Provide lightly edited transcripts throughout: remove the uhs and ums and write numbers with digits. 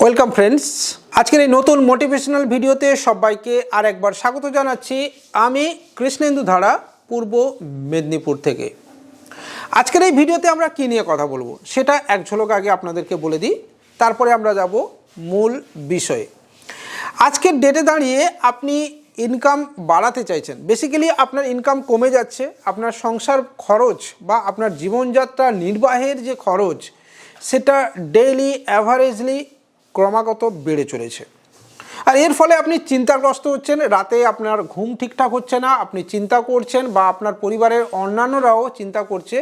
Welcome friends, আজকের এই নতুন মোটিভেশনাল ভিডিওতে সবাইকে আরেকবার স্বাগত জানাচ্ছি। আমি কৃষ্ণেন্দু ধারা, পূর্ব মেদিনীপুর থেকে। আজকের এই ভিডিওতে আমরা কী নিয়ে কথা বলবো সেটা এক ঝলক আগে আপনাদেরকে বলে দিই, তারপরে আমরা যাব মূল বিষয়ে। আজকের ডেটে দাঁড়িয়ে আপনি ইনকাম বাড়াতে চাইছেন, বেসিক্যালি আপনার ইনকাম কমে যাচ্ছে, আপনার সংসার খরচ বা আপনার জীবনযাত্রা নির্বাহের যে খরচ সেটা ডেইলি অ্যাভারেজলি ক্রমাগত বেড়ে চলেছে। আর এর ফলে আপনি চিন্তাগ্রস্ত হচ্ছেন, রাতে আপনার ঘুম ঠিকঠাক হচ্ছে না, আপনি চিন্তা করছেন বা আপনার পরিবারের অন্যান্যরাও চিন্তা করছে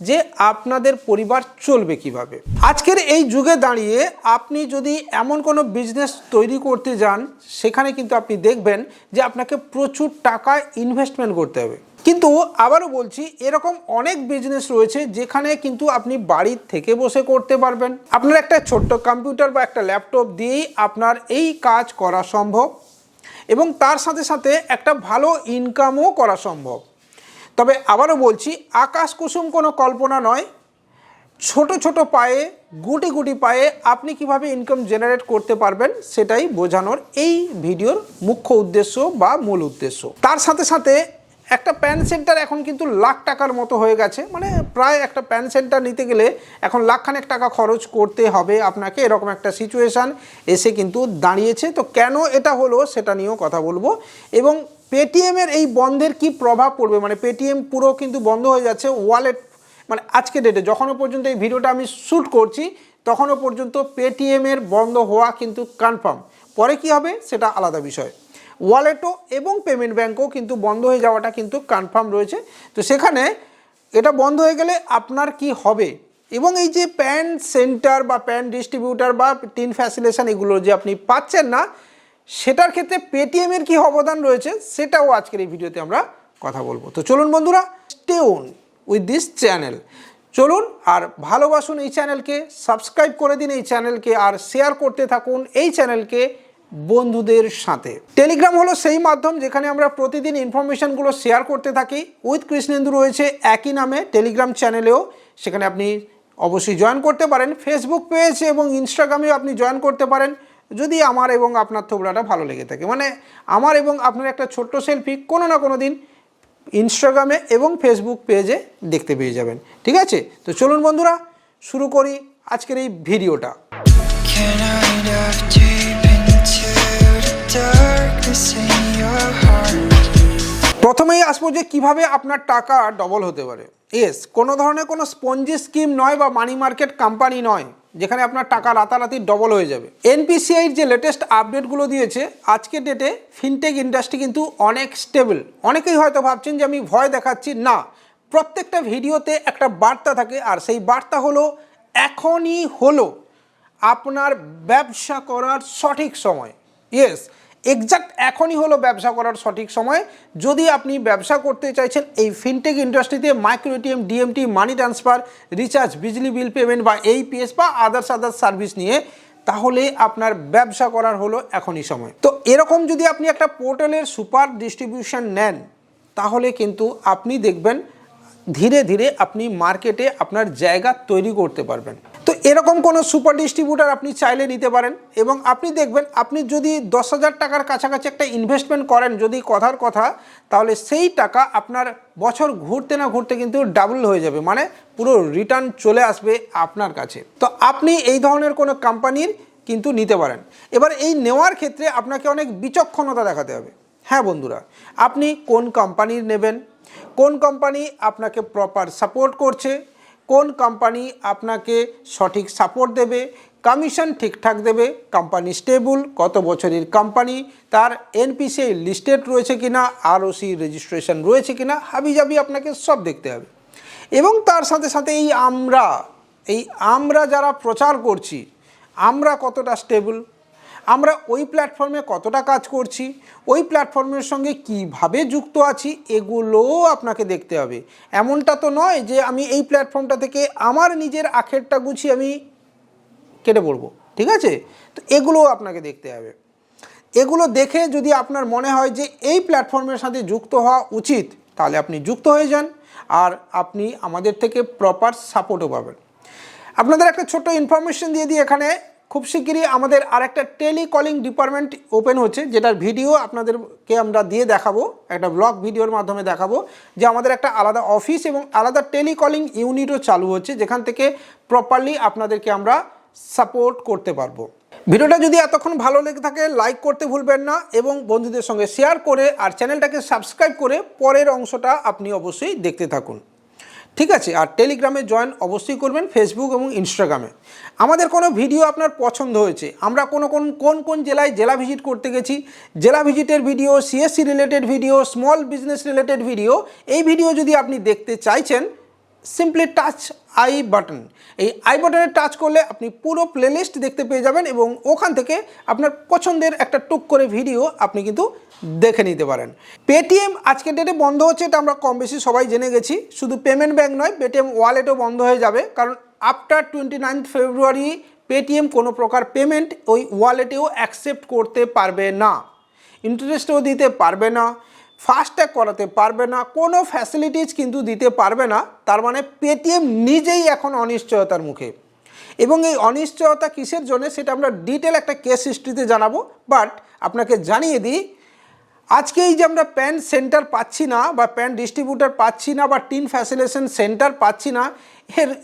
যে আপনাদের পরিবার চলবে কিভাবে। আজকের এই যুগে দাঁড়িয়ে আপনি যদি এমন কোনো বিজনেস তৈরি করতে যান, সেখানে কিন্তু আপনি দেখবেন যে আপনাকে প্রচুর টাকা ইনভেস্টমেন্ট করতে হবে। কিন্তু আবারও বলছি, এরকম অনেক বিজনেস রয়েছে যেখানে কিন্তু আপনি বাড়ির থেকে বসে করতে পারবেন। আপনার একটা ছোট্ট কম্পিউটার বা একটা ল্যাপটপ দিয়েই আপনার এই কাজ করা সম্ভব এবং তার সাথে সাথে একটা ভালো ইনকামও করা সম্ভব। তবে আবারও বলছি, আকাশ কুসুম কোনো কল্পনা নয়। ছোট ছোট পায়ে, গুটি গুটি পায়ে আপনি কিভাবে ইনকাম জেনারেট করতে পারবেন সেটাই বোঝানোর এই ভিডিওর মুখ্য উদ্দেশ্য বা মূল উদ্দেশ্য। তার সাথে সাথে একটা প্যান সেন্টার এখন কিন্তু লাখ টাকার মতো হয়ে গেছে, মানে প্রায় একটা প্যান সেন্টার নিতে গেলে এখন লাখখানেক টাকা খরচ করতে হবে আপনাকে, এরকম একটা সিচুয়েশান এসে কিন্তু দাঁড়িয়েছে। তো কেন এটা হলো সেটা নিয়েও কথা বলবো এবং পেটিএমের এই বন্ধের কি প্রভাব পড়বে, মানে পেটিএম পুরো কিন্তু বন্ধ হয়ে যাচ্ছে। ওয়ালেট মানে আজকে ডেটে যখনও পর্যন্ত এই ভিডিওটা আমি শ্যুট করছি তখনও পর্যন্ত পেটিএমের বন্ধ হওয়া কিন্তু কনফার্ম। পরে কি হবে সেটা আলাদা বিষয়। ওয়ালেটও এবং পেমেন্ট ব্যাঙ্কও কিন্তু বন্ধ হয়ে যাওয়াটা কিন্তু কনফার্ম রয়েছে। তো সেখানে এটা বন্ধ হয়ে গেলে আপনার কি হবে এবং এই যে প্যান সেন্টার বা প্যান ডিস্ট্রিবিউটার বা টিন ফ্যাসিলেশন এগুলো যে আপনি পাচ্ছেন না, সেটার ক্ষেত্রে পেটিএমের কি অবদান রয়েছে সেটাও আজকের এই ভিডিওতে আমরা কথা বলবো। তো চলুন বন্ধুরা, stay on with this channel. চলুন আর ভালোবাসুন এই চ্যানেলকে, সাবস্ক্রাইব করে দিন এই চ্যানেলকে আর শেয়ার করতে থাকুন এই চ্যানেলকে বন্ধুদের সাথে। টেলিগ্রাম হলো সেই মাধ্যম যেখানে আমরা প্রতিদিন ইনফরমেশনগুলো শেয়ার করতে থাকি। উইথ কৃষ্ণেন্দু রয়েছে একই নামে টেলিগ্রাম চ্যানেলেও, সেখানে আপনি অবশ্যই জয়েন করতে পারেন। ফেসবুক পেজ এবং ইনস্টাগ্রামেও আপনি জয়েন করতে পারেন যদি আমার এবং আপনার থোবড়াটা ভালো লেগে থাকে, মানে আমার এবং আপনার একটা ছোট্ট সেলফি কোনো না কোনো দিন ইনস্টাগ্রামে এবং ফেসবুক পেজে দেখতে পেয়ে যাবেন। ঠিক আছে, তো চলুন বন্ধুরা শুরু করি আজকের এই ভিডিওটা। প্রথমেই আসবো যে কিভাবে আপনার টাকা ডবল হতে পারে। ইয়েস, কোনো ধরনের কোনো স্পঞ্জি স্কিম নয় বা মানি মার্কেট কোম্পানি নয় যেখানে আপনার টাকা রাতারাতি ডবল হয়ে যাবে। এনপিসিআইর যে লেটেস্ট আপডেটগুলো দিয়েছে, আজকের ডেটে ফিনটেক ইন্ডাস্ট্রি কিন্তু অনেক স্টেবল। অনেকেই হয়তো ভাবছেন যে আমি ভয় দেখাচ্ছি, না, প্রত্যেকটা ভিডিওতে একটা বার্তা থাকে আর সেই বার্তা হলো এখনই হলো আপনার ব্যবসা করার সঠিক সময়। ইয়েস, এক্স্যাক্ট এখনই হলো ব্যবসা করার সঠিক সময়। যদি আপনি ব্যবসা করতে চাইছেন এই ফিনটেক ইন্ডাস্ট্রিতে, micro ATM, DMT, money transfer, recharge, বিজলি বিল পেমেন্ট বা এইপিএস বা আদার্স সার্ভিস নিয়ে, তাহলে আপনার ব্যবসা করার হলো এখনই সময়। তো এরকম যদি আপনি একটা পোর্টালের সুপার ডিস্ট্রিবিউশন নেন, তাহলে কিন্তু আপনি দেখবেন ধীরে ধীরে আপনি মার্কেটে আপনার জায়গা তৈরি করতে পারবেন। তো এরকম কোনো সুপার ডিস্ট্রিবিউটার আপনি চাইলে নিতে পারেন এবং আপনি দেখবেন আপনি যদি 10,000 টাকার কাছাকাছি একটা ইনভেস্টমেন্ট করেন, যদি কথার কথা, তাহলে সেই টাকা আপনার বছর ঘুরতে না ঘুরতে কিন্তু ডাবল হয়ে যাবে, মানে পুরো রিটার্ন চলে আসবে আপনার কাছে। তো আপনি এই ধরনের কোনো কোম্পানির কিন্তু নিতে পারেন। এবার এই নেওয়ার ক্ষেত্রে আপনাকে অনেক বিচক্ষণতা দেখাতে হবে। হ্যাঁ বন্ধুরা, আপনি কোন কোম্পানির নেবেন, কোন কোম্পানি আপনাকে প্রপার সাপোর্ট করছে, কোন কোম্পানি আপনাকে সঠিক সাপোর্ট দেবে, কমিশন ঠিকঠাক দেবে, কোম্পানি স্টেবল, কত বছরের কোম্পানি, তার এনপিসিআই লিস্টেড রয়েছে কিনা, আরওসি রেজিস্ট্রেশন রয়েছে কিনা, হাবিজাবি আপনাকে সব দেখতে হবে। এবং তার সাথে সাথে এই আমরা যারা প্রচার করছি, আমরা কতটা স্টেবল, আমরা ওই প্ল্যাটফর্মে কতটা কাজ করছি, ওই প্ল্যাটফর্মের সঙ্গে কিভাবে যুক্ত আছি, এগুলোও আপনাকে দেখতে হবে। এমনটা তো নয় যে আমি এই প্ল্যাটফর্মটা থেকে আমার নিজের আখেরটা গুছিয়ে আমি কেটে পড়বো। ঠিক আছে, তো এগুলোও আপনাকে দেখতে হবে। এগুলো দেখে যদি আপনার মনে হয় যে এই প্ল্যাটফর্মের সাথে যুক্ত হওয়া উচিত, তাহলে আপনি যুক্ত হয়ে যান আর আপনি আমাদের থেকে প্রপার সাপোর্টও পাবেন। আপনাদের একটা ছোট্ট ইনফরমেশন দিয়ে দিই এখানে, খুব শিগগিরই আমাদের আরেকটা টেলিকলিং ডিপার্টমেন্ট ওপেন হচ্ছে, যেটার ভিডিও আপনাদেরকে আমরা দিয়ে দেখাবো, একটা ব্লগ ভিডিওর মাধ্যমে দেখাবো যে আমাদের একটা আলাদা অফিস এবং আলাদা টেলিকলিং ইউনিটও চালু হচ্ছে, যেখান থেকে প্রপারলি আপনাদেরকে আমরা সাপোর্ট করতে পারবো। ভিডিওটা যদি এতক্ষণ ভালো লেগে থাকে লাইক করতে ভুলবেন না এবং বন্ধুদের সঙ্গে শেয়ার করে আর চ্যানেলটাকে সাবস্ক্রাইব করে পরের অংশটা আপনি অবশ্যই দেখতে থাকুন, ঠিক আছে। আর টেলিগ্রামে জয়েন অবশ্যই করবেন, ফেসবুক এবং ইনস্টাগ্রামে। আমাদের কোনো ভিডিও আপনার পছন্দ হয়েছে, আমরা কোন জেলায় জেলা ভিজিট করতে গেছি, জেলা ভিজিটের video, CSC related video, small business related video, এই ভিডিও যদি আপনি দেখতে চাইছেন, সিম্পলি টাচ আই বাটন। এই আই বাটনে টাচ করলে আপনি পুরো প্লেলিস্ট দেখতে পেয়ে যাবেন এবং ওখান থেকে আপনার পছন্দের একটা টুক করে ভিডিও আপনি কিন্তু দেখে নিতে পারেন। পেটিএম আজকের ডেটে বন্ধ হচ্ছে, এটা আমরা কম বেশি সবাই জেনে গেছি। শুধু পেমেন্ট ব্যাঙ্ক নয়, পেটিএম ওয়ালেটও বন্ধ হয়ে যাবে, কারণ আফটার 29 ফেব্রুয়ারি পেটিএম কোনো প্রকার পেমেন্ট ওই ওয়ালেটেও অ্যাকসেপ্ট করতে পারবে না, ইন্টারেস্টও দিতে পারবে না, ফাস্ট্যাগ করাতে পারবে না, কোনো ফ্যাসিলিটিস কিন্তু দিতে পারবে না। তার মানে পেটিএম নিজেই এখন অনিশ্চয়তার মুখে। এবং এই অনিশ্চয়তা কিসের জন্য সেটা আমরা ডিটেল একটা কেস হিস্ট্রিতে জানাবো। বাট আপনাকে জানিয়ে দিই, আজকে এই যে আমরা প্যান সেন্টার পাচ্ছি না বা প্যান ডিস্ট্রিবিউটার পাচ্ছি না বা টিন ফ্যাসিলিটেশন সেন্টার পাচ্ছি না,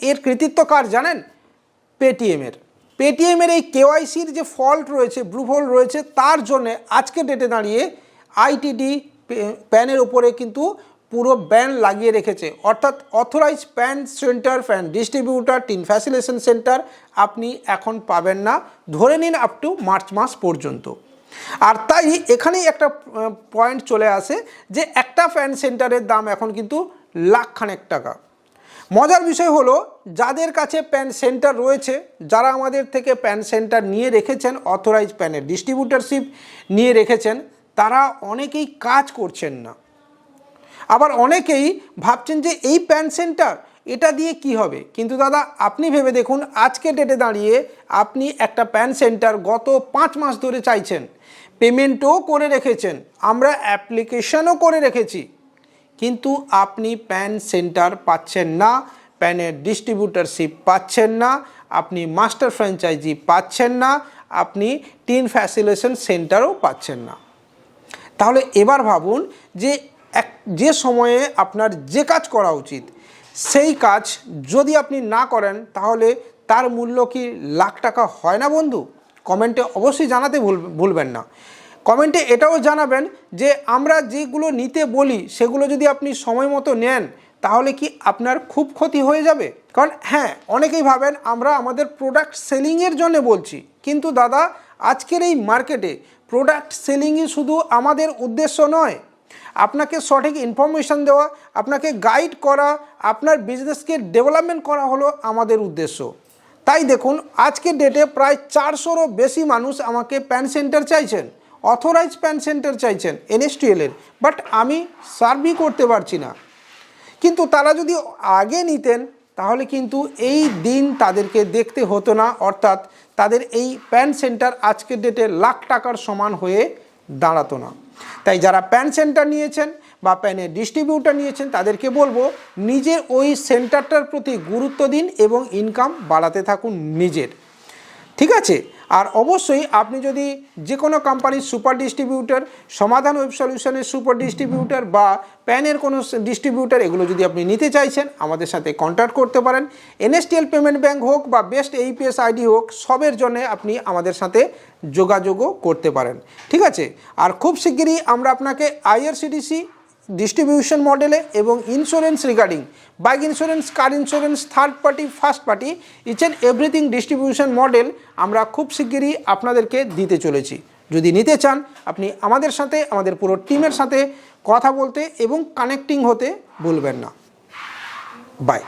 এর কৃতিত্ব কার জানেন? পেটিএমের এই কেওয়াইসির যে ফল্ট রয়েছে, ব্লু হোল রয়েছে, তার জন্য আজকের ডেটে দাঁড়িয়ে আইটিডি প্যানের উপরে কিন্তু পুরো ব্যান লাগিয়ে রেখেছে। অর্থাৎ authorise PAN centre, PAN distributor, TIN facilitation centre আপনি এখন পাবেন না, ধরে নিন আপ টু মার্চ মাস পর্যন্ত। আর তাই এখানেই একটা পয়েন্ট চলে আসে যে একটা প্যান সেন্টারের দাম এখন কিন্তু লাখখানেক টাকা। মজার বিষয় হলো, যাদের কাছে প্যান সেন্টার রয়েছে, যারা আমাদের থেকে প্যান সেন্টার নিয়ে রেখেছেন, অথরাইজ প্যানের ডিস্ট্রিবিউটারশিপ নিয়ে রেখেছেন, তারা অনেকেই কাজ করছেন না। আবার অনেকেই ভাবছেন যে এই প্যান সেন্টার এটা দিয়ে কি হবে। কিন্তু দাদা, আপনি ভেবে দেখুন, আজকের ডেটে দাঁড়িয়ে আপনি একটা প্যান সেন্টার গত 5 মাস ধরে চাইছেন, পেমেন্টও করে রেখেছেন, আমরা অ্যাপ্লিকেশনও করে রেখেছি, কিন্তু আপনি প্যান সেন্টার পাচ্ছেন না, প্যানের ডিস্ট্রিবিউটারশিপ পাচ্ছেন না, আপনি মাস্টার ফ্র্যাঞ্চাইজি পাচ্ছেন না, আপনি টিন ফ্যাসিলিটেশন সেন্টারও পাচ্ছেন না। তাহলে এবার ভাবুন যে সময়ে আপনার যে কাজ করা উচিত, সেই কাজ যদি আপনি না করেন, তাহলে তার মূল্য কি লাখ টাকা হয় না বন্ধু? কমেন্টে অবশ্যই জানাতে ভুলবেন না। কমেন্টে এটাও জানাবেন যে আমরা যেগুলো নিতে বলি সেগুলো যদি আপনি সময় মতো নেন, তাহলে কি আপনার খুব ক্ষতি হয়ে যাবে? কারণ হ্যাঁ, অনেকেই ভাবেন আমরা আমাদের প্রোডাক্ট সেলিংয়ের জন্য বলছি, কিন্তু দাদা, আজকের এই মার্কেটে প্রোডাক্ট সেলিংই শুধু আমাদের উদ্দেশ্য নয়। আপনাকে সঠিক ইনফরমেশান দেওয়া, আপনাকে গাইড করা, আপনার বিজনেসকে ডেভেলপমেন্ট করা হলো আমাদের উদ্দেশ্য। তাই দেখুন, আজকের ডেটে প্রায় 400রও বেশি মানুষ আমাকে প্যান সেন্টার চাইছেন, অথরাইজ প্যান সেন্টার চাইছেন এনএসটিএলের, বাট আমি সার্ভই করতে পারছি না। কিন্তু তারা যদি আগে নিতেন, তাহলে কিন্তু এই দিন তাদেরকে দেখতে হতো না, অর্থাৎ তাদের এই প্যান সেন্টার আজকের ডেটে লাখ টাকার সমান হয়ে দাঁড়াতো না। তাই যারা প্যান সেন্টার নিয়েছেন বা প্যানের ডিস্ট্রিবিউটার নিয়েছেন, তাদেরকে বলবো নিজের ওই সেন্টারটার প্রতি গুরুত্ব দিন এবং ইনকাম বাড়াতে থাকুন নিজের, ঠিক আছে। আর অবশ্যই আপনি যদি যে কোনো কোম্পানির সুপার ডিস্ট্রিবিউটার, সমাধান ওয়েব সলিউশনের সুপার ডিস্ট্রিবিউটার বা প্যানের কোনো ডিস্ট্রিবিউটার, এগুলো যদি আপনি নিতে চাইছেন, আমাদের সাথে কন্ট্যাক্ট করতে পারেন। এনএসটিএল পেমেন্ট ব্যাঙ্ক হোক বা বেস্ট এইপিএস আইডি হোক, সবের জন্য আপনি আমাদের সাথে যোগাযোগও করতে পারেন, ঠিক আছে। আর খুব শিগগিরই আমরা আপনাকে আইআরসিটিসি ডিস্ট্রিবিউশন মডেলে এবং insurance regarding bike insurance, car insurance, third party, first party, each and everything distribution model আমরা খুব শিগগিরই আপনাদেরকে দিতে চলেছি। যদি নিতে চান, আপনি আমাদের সাথে, আমাদের পুরো টিমের সাথে কথা বলতে এবং কানেক্টিং হতে ভুলবেন না। বাই।